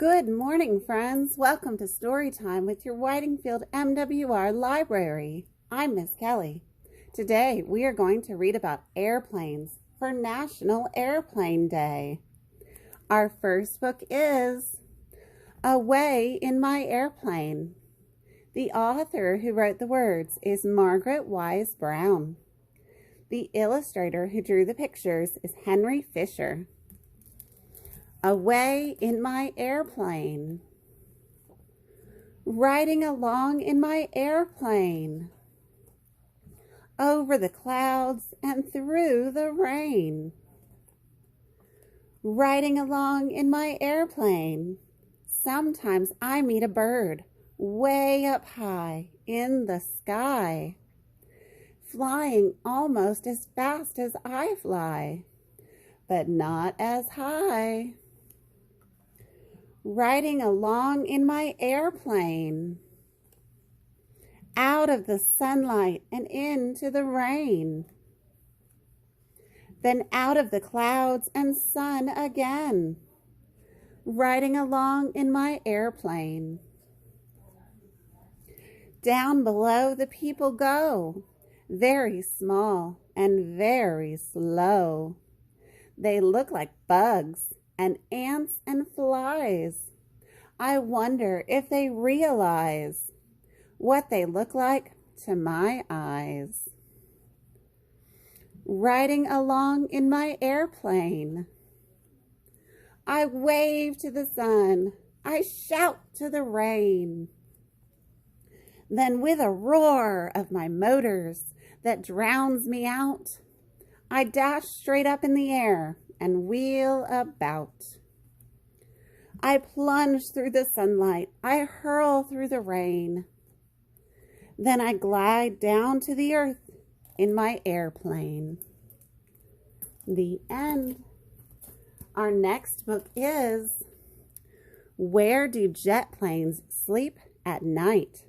Good morning, friends. Welcome to Story Time with your Whitingfield MWR Library. I'm Miss Kelly. Today we are going to read about airplanes for National Airplane Day. Our first book is Away in My Airplane. The author who wrote the words is Margaret Wise Brown. The illustrator who drew the pictures is Henry Fisher. Away in my airplane, riding along in my airplane, over the clouds and through the rain. Riding along in my airplane, sometimes I meet a bird way up high in the sky, flying almost as fast as I fly, but not as high. Riding along in my airplane, out of the sunlight and into the rain, then out of the clouds and sun again, riding along in my airplane. Down below the people go, very small and very slow. They look like bugs and ants and flies. I wonder if they realize what they look like to my eyes. Riding along in my airplane, I wave to the sun, I shout to the rain. Then with a roar of my motors that drowns me out, I dash straight up in the air and wheel about. I plunge through the sunlight, I hurl through the rain. Then I glide down to the earth in my airplane. The end. Our next book is Where Do Jet Planes Sleep at Night?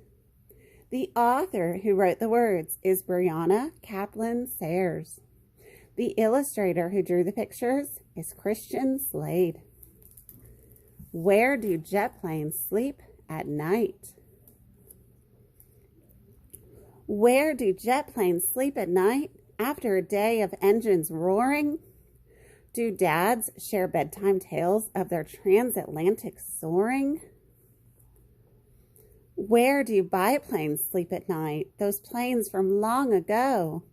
The author who wrote the words is Brianna Kaplan Sayers. The illustrator who drew the pictures is Christian Slade. Where do jet planes sleep at night? Where do jet planes sleep at night after a day of engines roaring? Do dads share bedtime tales of their transatlantic soaring? Where do biplanes sleep at night, those planes from long ago?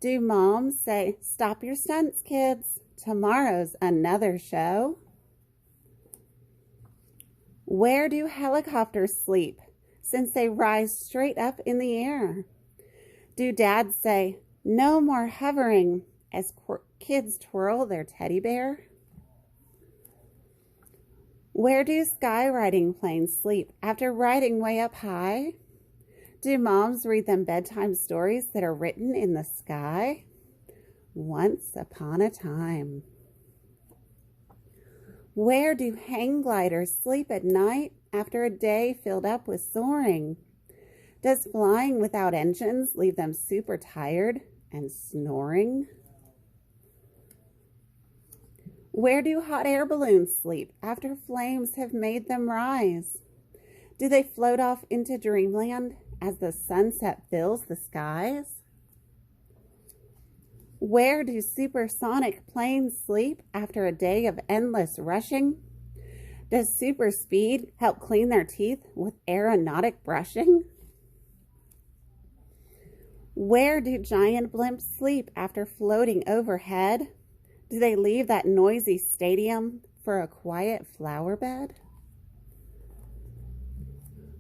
Do moms say, "Stop your stunts, kids, tomorrow's another show"? Where do helicopters sleep, since they rise straight up in the air? Do dads say, "No more hovering," as kids twirl their teddy bear? Where do skywriting planes sleep after riding way up high? Do moms read them bedtime stories that are written in the sky? Once upon a time. Where do hang gliders sleep at night after a day filled up with soaring? Does flying without engines leave them super tired and snoring? Where do hot air balloons sleep after flames have made them rise? Do they float off into dreamland as the sunset fills the skies? Where do supersonic planes sleep after a day of endless rushing? Does super speed help clean their teeth with aeronautic brushing? Where do giant blimps sleep after floating overhead? Do they leave that noisy stadium for a quiet flower bed?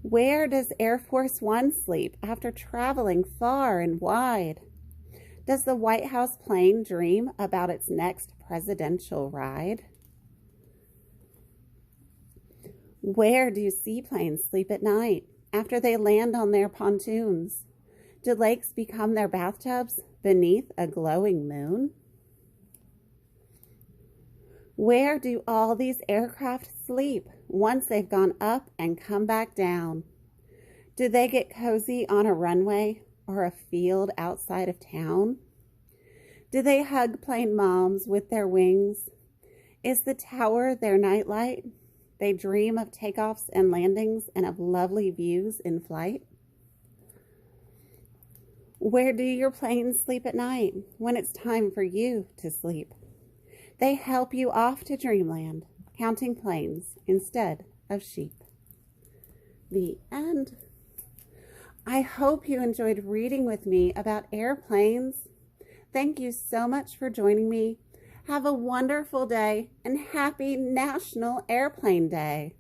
Where does Air Force One sleep after traveling far and wide? Does the White House plane dream about its next presidential ride? Where do seaplanes sleep at night after they land on their pontoons? Do lakes become their bathtubs beneath a glowing moon? Where do all these aircraft sleep once they've gone up and come back down? Do they get cozy on a runway or a field outside of town? Do they hug plane moms with their wings? Is the tower their nightlight? They dream of takeoffs and landings and of lovely views in flight. Where do your planes sleep at night when it's time for you to sleep? They help you off to dreamland, counting planes instead of sheep. The end. I hope you enjoyed reading with me about airplanes. Thank you so much for joining me. Have a wonderful day and happy National Airplane Day.